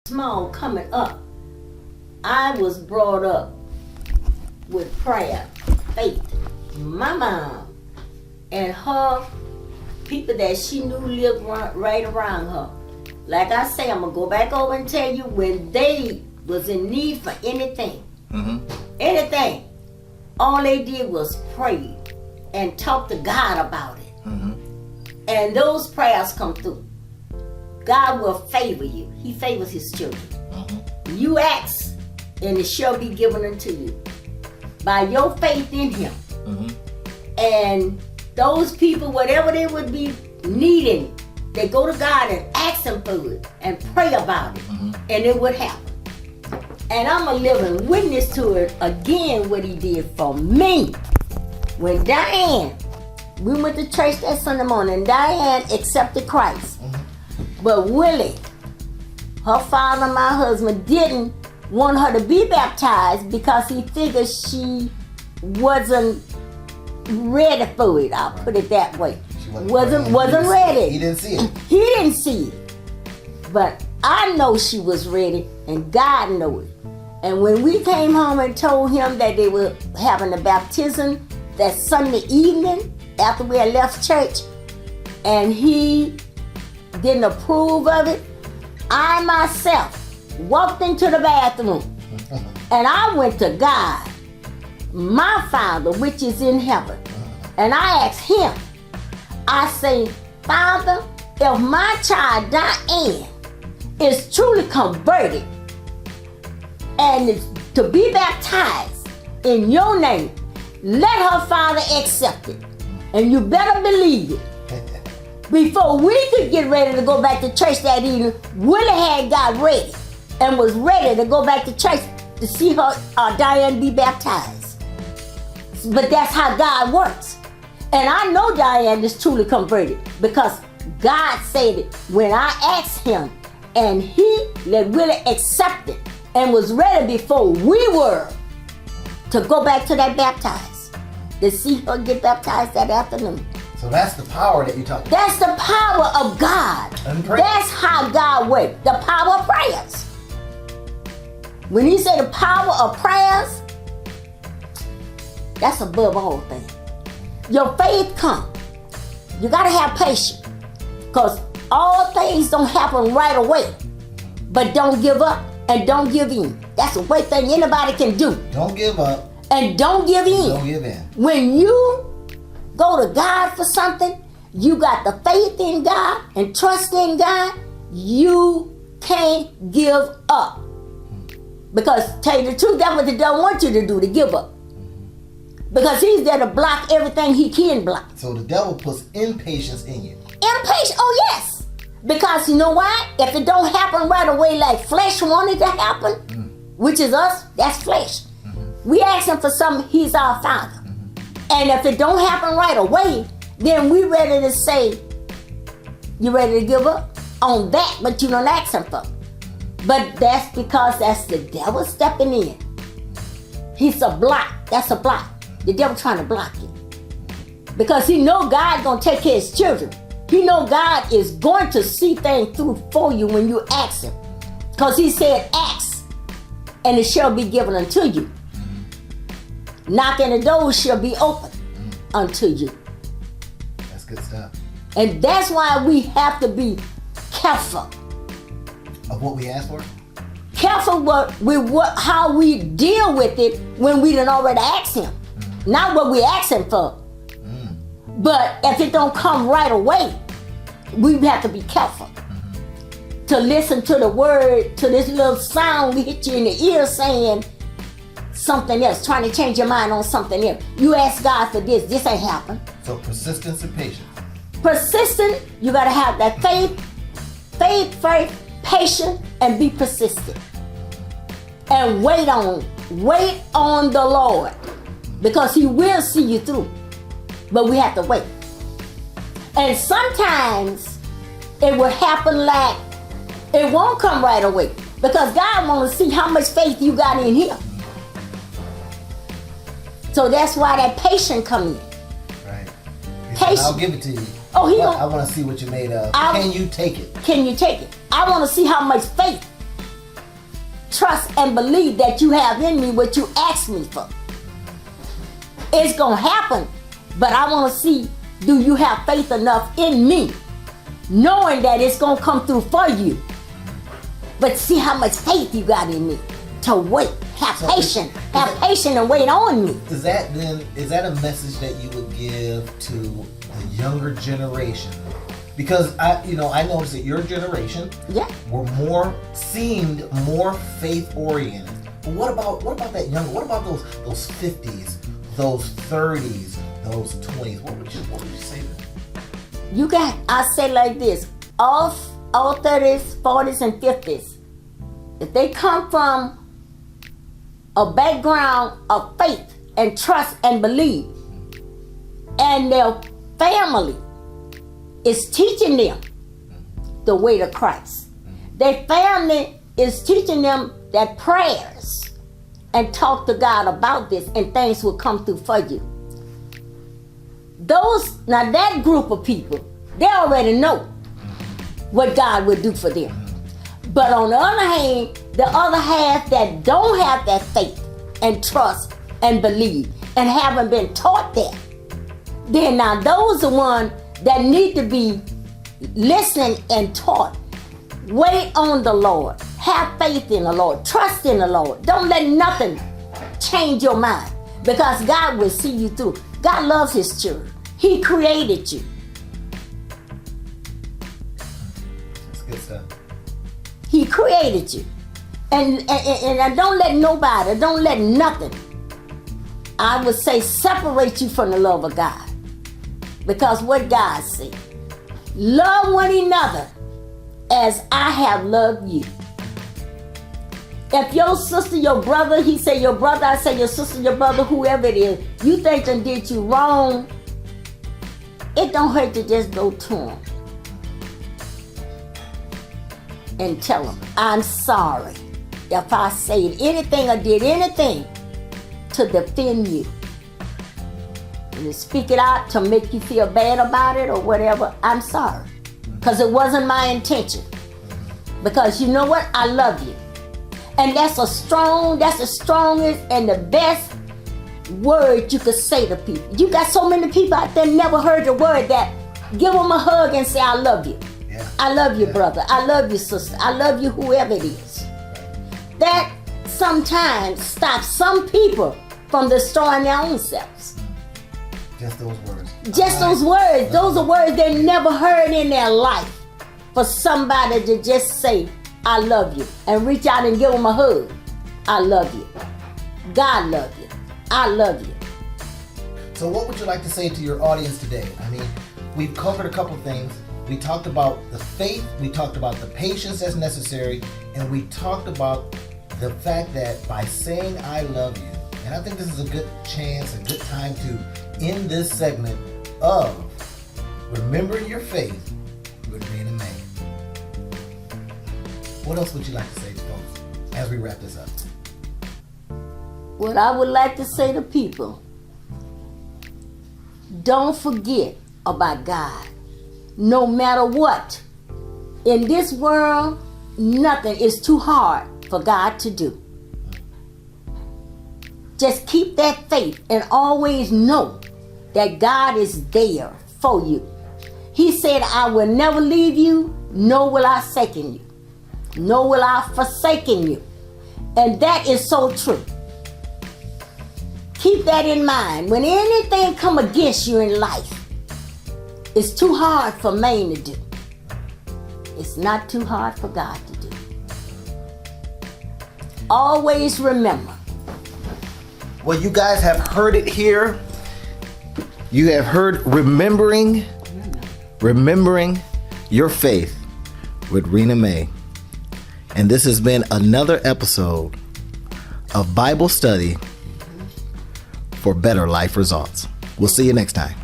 small coming up, I was brought up with prayer, faith. My mom and her people that she knew lived right around her. Like I say, I'm gonna go back over and tell you, when they was in need for anything, anything, all they did was pray and talk to God about it. And those prayers come through. God will favor you. He favors his children. You ask, and it shall be given unto you by your faith in him. And those people, whatever they would be needing, they go to God and ask him for it and pray about it, and it would happen. And I'm a living witness to it again, what he did for me. When Diane, we went to church that Sunday morning, Diane accepted Christ. But Willie, her father, my husband, didn't want her to be baptized because he figured she wasn't ready for it. I'll put it that way. Wasn't ready. He didn't see it. He didn't see it. But I know she was ready, and God knew it. And when we came home and told him that they were having a baptism that Sunday evening after we had left church, and he didn't approve of it, I myself walked into the bathroom and I went to God, my Father which is in heaven, and I asked him, I say, Father, if my child Diane is truly converted and is to be baptized in your name, let her father accept it. And you better believe it. Before we could get ready to go back to church that evening, Willie had got ready and was ready to go back to church to see her Diane be baptized. But that's how God works. And I know Diane is truly converted because God said it when I asked him, and he let Willie accept it and was ready before we were to go back to that baptized, to see her get baptized that afternoon. So that's the power that you talk about. That's the power of God. That's how God works. The power of prayers. When he said the power of prayers, that's above all things. Your faith comes. You got to have patience. Because all things don't happen right away. But don't give up and don't give in. That's the way thing anybody can do. Don't give up. And don't give in. Don't give in. When you go to God for something, you got the faith in God and trust in God, you can't give up. Because tell you the truth, that's what the devil wants you to do, to give up. Because he's there to block everything he can block. So the devil puts impatience in you. Impatient? Oh yes. Because you know why? If it don't happen right away like flesh wanted to happen, which is us, that's flesh. We ask him for something, he's our Father. And if it don't happen right away, then we ready to say, you ready to give up on that, but you don't ask him for it. But that's because that's the devil stepping in. He's a block. That's a block. The devil trying to block you. Because he know God gonna take care of his children. He know God is going to see things through for you when you ask him. Because he said, ask, and it shall be given unto you. Knock and the door shall be open unto you. That's good stuff. And that's why we have to be careful. Of what we ask for? Careful how we deal with it when we done already asked him. Not what we asking for. But if it don't come right away, we have to be careful. To listen to the word, to this little sound we hit you in the ear saying something else, trying to change your mind on something else. You ask God for this ain't happen. So persistence and patience. Persistent, you gotta have that faith, patient, and be persistent. And wait on the Lord, because he will see you through. But we have to wait. And sometimes it will happen like it won't come right away, because God wants to see how much faith you got in him. So that's why that patience comes in. Right. Patience. I'll give it to you. Oh, I want to see what you're made of. Can you take it? Can you take it? I want to see how much faith and believe that you have in me what you asked me for. It's going to happen, but I want to see, do you have faith enough in me, knowing that it's going to come through for you. But see how much faith you got in me to wait. Have patience and wait on me. Is that a message that you would give to the younger generation? Because I noticed that your generation seemed more faith oriented. But what about that younger? What about those 50s, those 30s, those 20s? What would you say to them? I say like this, all 30s, 40s, and 50s, if they come from a background of faith and trust and believe, and their family is teaching them the way to Christ. Their family is teaching them that prayers and talk to God about this and things will come through for you. Now that group of people, they already know what God will do for them. But on the other hand, the other half that don't have that faith and trust and believe and haven't been taught that, then now those are ones that need to be listening and taught. Wait on the Lord. Have faith in the Lord. Trust in the Lord. Don't let nothing change your mind, because God will see you through. God loves His children. He created you. That's good stuff. He created you. And don't let nobody, don't let nothing, I would say, separate you from the love of God. Because what God said, love one another as I have loved you. If your sister, your brother, he say your brother, I say your sister, your brother, whoever it is, you think they did you wrong, it don't hurt to just go to them and tell them, I'm sorry if I said anything or did anything to defend you. And to speak it out to make you feel bad about it or whatever, I'm sorry. Because it wasn't my intention. Because you know what? I love you. And that's the strongest and the best word you could say to people. You got so many people out there never heard the word that give them a hug and say, I love you. Yeah. I love you, brother. I love you, sister. I love you, whoever it is. That sometimes stops some people from destroying their own selves. Just those words. Just those words. Those are words they never heard in their life. For somebody to just say, I love you, and reach out and give them a hug. I love you. God love you. I love you. So what would you like to say to your audience today? I mean, we've covered a couple things. We talked about the faith, we talked about the patience that's necessary, and we talked about the fact that by saying I love you, and I think this is a good chance, a good time to end this segment of Remembering Your Faith with Rena May. What else would you like to say to folks as we wrap this up? What I would like to say to people, don't forget about God. No matter what, in this world, nothing is too hard for God to do. Just keep that faith and always know that God is there for you. He said, I will never leave you, nor will I forsaken you. Nor will I forsaken you. And that is so true. Keep that in mind. When anything come against you in life, it's too hard for man to do. It's not too hard for God to do. Always remember. Well, you guys have heard it here. You have heard Remembering Your Faith with Rena May. And this has been another episode of Bible Study for Better Life Results. We'll see you next time.